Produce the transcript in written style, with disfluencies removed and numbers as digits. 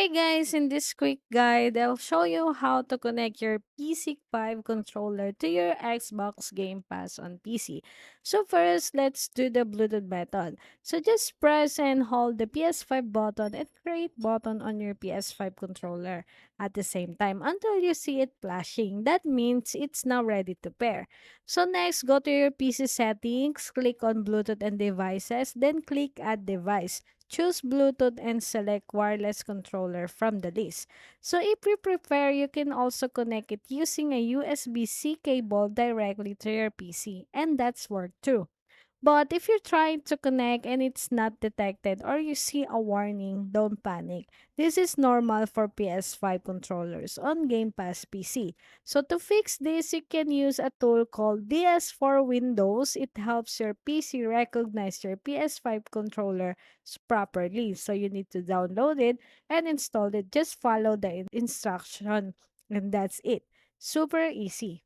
Hey guys, in this quick guide, I'll show you how to connect your PS5 controller to your Xbox Game Pass on PC. So first, let's do the Bluetooth method. So just press and hold the PS5 button and create button on your PS5 controller at the same time until you see it flashing. That means it's now ready to pair. So next, go to your PC settings, click on Bluetooth and devices, then click add device. Choose Bluetooth and select wireless controller from the list. So if you prefer, you can also connect it using a USB-C cable directly to your PC, and that's work too. But if you're trying to connect and it's not detected or you see a warning, don't panic. This is normal for PS5 controllers on Game Pass PC. So to fix this, you can use a tool called DS4 Windows. It helps your PC recognize your PS5 controller properly. So you need to download it and install it. Just follow the instruction and that's it. Super easy.